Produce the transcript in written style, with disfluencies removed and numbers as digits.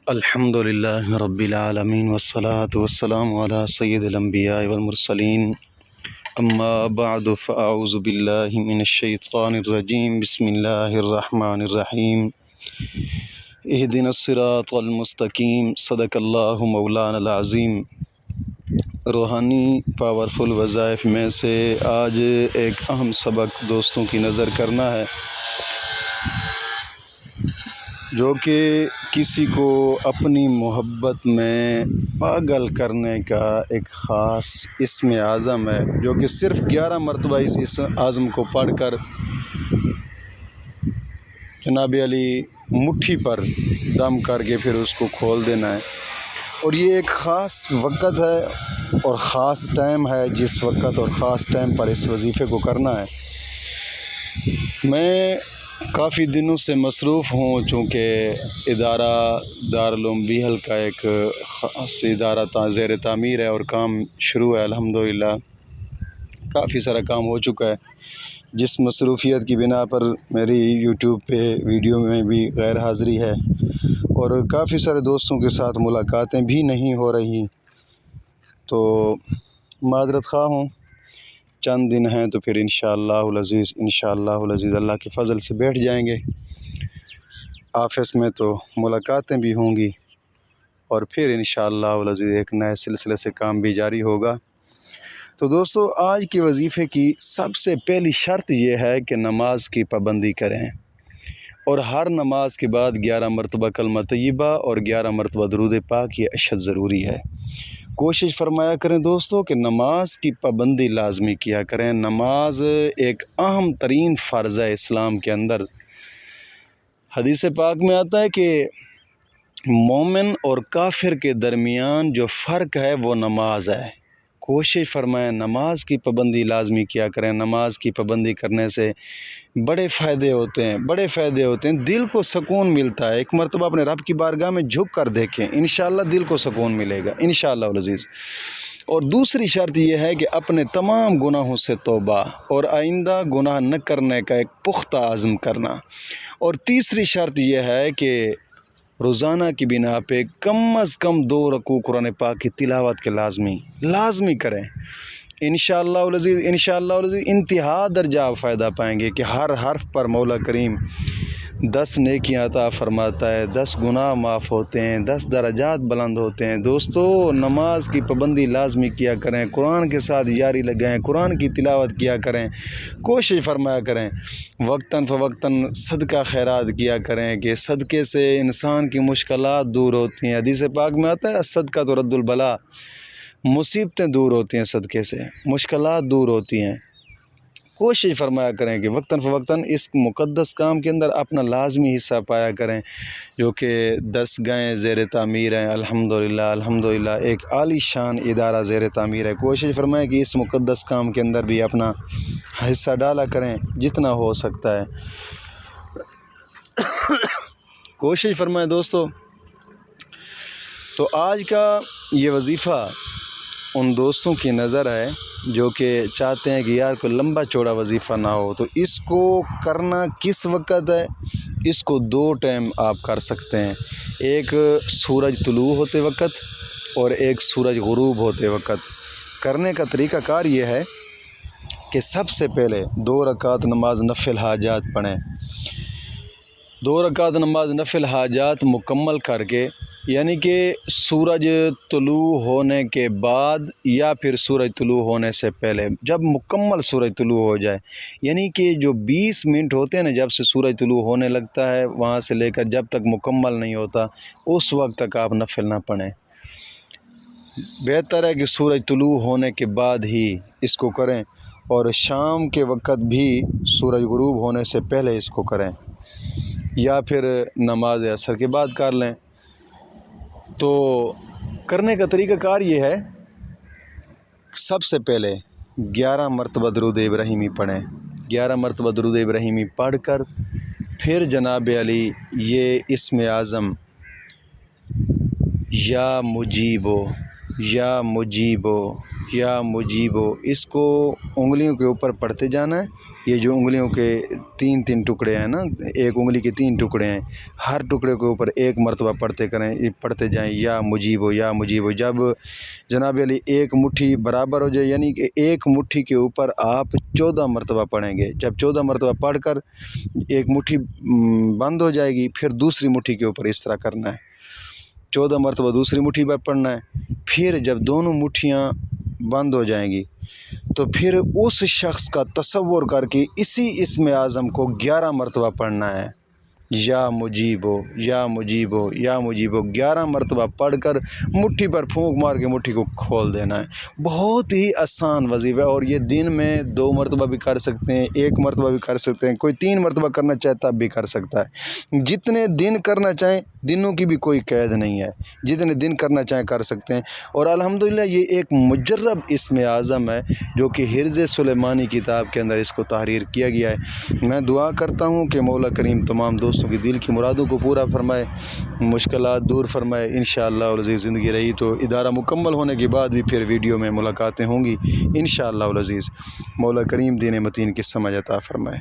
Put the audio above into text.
الحمدللہ رب العالمین والصلاة والسلام علی سید الانبیاء والمرسلین اما بعد فاعوذ باللہ من الشیطان الرجیم بسم اللہ الرحمن الرحیم اہدنا الصراط المستقیم صدق اللہ مولانا العظیم۔ روحانی پاورفل وظائف میں سے آج ایک اہم سبق دوستوں کی نظر کرنا ہے جو کہ کسی کو اپنی محبت میں پاگل کرنے کا ایک خاص اسم اعظم ہے، جو کہ صرف 11 مرتبہ اس اسم اعظم کو پڑھ کر جناب علی مٹھی پر دم کر کے پھر اس کو کھول دینا ہے۔ اور یہ ایک خاص وقت ہے اور خاص ٹائم ہے جس وقت اور خاص ٹائم پر اس وظیفے کو کرنا ہے۔ میں کافی دنوں سے مصروف ہوں، چونکہ ادارہ دارالعلوم بیہل کا ایک خاص ادارہ زیر تعمیر ہے اور کام شروع ہے۔ الحمدللہ کافی سارا کام ہو چکا ہے، جس مصروفیت کی بنا پر میری یوٹیوب پہ ویڈیو میں بھی غیر حاضری ہے اور کافی سارے دوستوں کے ساتھ ملاقاتیں بھی نہیں ہو رہی، تو معذرت خواہ ہوں۔ چند دن ہیں تو پھر انشاءاللہ العزیز اللہ کے فضل سے بیٹھ جائیں گے آفس میں، تو ملاقاتیں بھی ہوں گی اور پھر انشاءاللہ العزیز ایک نئے سلسلے سے کام بھی جاری ہوگا۔ تو دوستو، آج کے وظیفے کی سب سے پہلی شرط یہ ہے کہ نماز کی پابندی کریں، اور ہر نماز کے بعد 11 مرتبہ کلمہ طیبہ اور 11 مرتبہ درود پاک یہ اشد ضروری ہے۔ کوشش فرمایا کریں دوستو کہ نماز کی پابندی لازمی کیا کریں۔ نماز ایک اہم ترین فرض ہے اسلام کے اندر۔ حدیث پاک میں آتا ہے کہ مومن اور کافر کے درمیان جو فرق ہے وہ نماز ہے۔ کوشش فرمائیں نماز کی پابندی لازمی کیا کریں۔ نماز کی پابندی کرنے سے بڑے فائدے ہوتے ہیں، دل کو سکون ملتا ہے۔ ایک مرتبہ اپنے رب کی بارگاہ میں جھک کر دیکھیں، انشاءاللہ دل کو سکون ملے گا انشاءاللہ العزیز۔ اور دوسری شرط یہ ہے کہ اپنے تمام گناہوں سے توبہ اور آئندہ گناہ نہ کرنے کا ایک پختہ عزم کرنا۔ اور تیسری شرط یہ ہے کہ روزانہ کی بنا پہ کم از کم 2 رکوع قرآن پاک کی تلاوت کے لازمی کریں۔ انشاءاللہ العزیز انتہا درجہ فائدہ پائیں گے کہ ہر حرف پر مولا کریم 10 نیکیاں عطا فرماتا ہے، 10 گناہ معاف ہوتے ہیں، 10 درجات بلند ہوتے ہیں۔ دوستو، نماز کی پابندی لازمی کیا کریں، قرآن کے ساتھ یاری لگائیں، قرآن کی تلاوت کیا کریں، کوشش فرمایا کریں، وقتاً فوقتاً صدقہ خیرات کیا کریں کہ صدقے سے انسان کی مشکلات دور ہوتی ہیں۔ حدیث پاک میں آتا ہے صدقہ تو رد البلا، مصیبتیں دور ہوتی ہیں صدقے سے، مشکلات دور ہوتی ہیں۔ کوشش فرمایا کریں کہ وقتاً فوقتاً اس مقدس کام کے اندر اپنا لازمی حصہ پایا کریں، جو کہ 10 گاہیں زیر تعمیر ہیں۔ الحمدللہ ایک عالی شان ادارہ زیر تعمیر ہے۔ کوشش فرمائیں کہ اس مقدس کام کے اندر بھی اپنا حصہ ڈالا کریں جتنا ہو سکتا ہے۔ کوشش فرمائیں دوستو۔ تو آج کا یہ وظیفہ ان دوستوں کی نظر ہے جو کہ چاہتے ہیں کہ یار کوئی لمبا چوڑا وظیفہ نہ ہو، تو اس کو کرنا کس وقت ہے؟ اس کو 2 ٹائم آپ کر سکتے ہیں، ایک سورج طلوع ہوتے وقت اور ایک سورج غروب ہوتے وقت۔ کرنے کا طریقہ کار یہ ہے کہ سب سے پہلے 2 رکعت نماز نفل حاجات پڑھیں۔ 2 رکعت نماز نفل حاجات مکمل کر کے، یعنی کہ سورج طلوع ہونے کے بعد یا پھر سورج طلوع ہونے سے پہلے، جب مکمل سورج طلوع ہو جائے، یعنی کہ جو 20 منٹ ہوتے ہیں نا، جب سے سورج طلوع ہونے لگتا ہے وہاں سے لے کر جب تک مکمل نہیں ہوتا اس وقت تک آپ نفل نہ پڑھیں۔ بہتر ہے کہ سورج طلوع ہونے کے بعد ہی اس کو کریں، اور شام کے وقت بھی سورج غروب ہونے سے پہلے اس کو کریں، یا پھر نماز عصر کے بعد کر لیں۔ تو کرنے کا طریقہ کار یہ ہے، سب سے پہلے 11 مرتبہ درود ابراہیمی پڑھیں۔ 11 مرتبہ درود ابراہیمی پڑھ کر پھر جناب علی یہ اسم اعظم یا مجیبو یا مجیبو، اس کو انگلیوں کے اوپر پڑھتے جانا ہے۔ یہ جو انگلیوں کے تین تین ٹکڑے ہیں نا، ایک انگلی کے تین ٹکڑے ہیں، ہر ٹکڑے کے اوپر ایک مرتبہ پڑھتے جائیں یا مجیبو یا مجیبو۔ جب جناب علی ایک مٹھی برابر ہو جائے، یعنی کہ ایک مٹھی کے اوپر آپ 14 مرتبہ پڑھیں گے۔ جب 14 مرتبہ پڑھ کر ایک مٹھی بند ہو جائے گی، پھر دوسری مٹھی کے اوپر اس طرح کرنا ہے، 14 مرتبہ دوسری مٹھی پر پڑھنا ہے۔ پھر جب دونوں مٹھیاں بند ہو جائیں گی تو پھر اس شخص کا تصور کر کے اسی اسم اعظم کو 11 مرتبہ پڑھنا ہے، یا مجیبو یا مجیبو یا مجیبو، 11 مرتبہ پڑھ کر مٹھی پر پھونک مار کے مٹھی کو کھول دینا ہے۔ بہت ہی آسان وظیفہ ہے، اور یہ دن میں 2 مرتبہ بھی کر سکتے ہیں، 1 مرتبہ بھی کر سکتے ہیں، کوئی 3 مرتبہ کرنا چاہے تب بھی کر سکتا ہے۔ جتنے دن کرنا چاہیں، دنوں کی بھی کوئی قید نہیں ہے، جتنے دن کرنا چاہیں کر سکتے ہیں۔ اور الحمدللہ یہ ایک مجرب اسم اعظم ہے جو کہ حرز سلیمانی کتاب کے اندر اس کو تحریر کیا گیا ہے۔ میں دعا کرتا ہوں کہ مولا کریم تمام دوستوں کی دل کی مرادوں کو پورا فرمائے، مشکلات دور فرمائے۔ انشاءاللہ العزیز زندگی رہی تو ادارہ مکمل ہونے کے بعد بھی پھر ویڈیو میں ملاقاتیں ہوں گی انشاءاللہ العزیز۔ مولا کریم دین متین کی سمجھ عطا فرمائے۔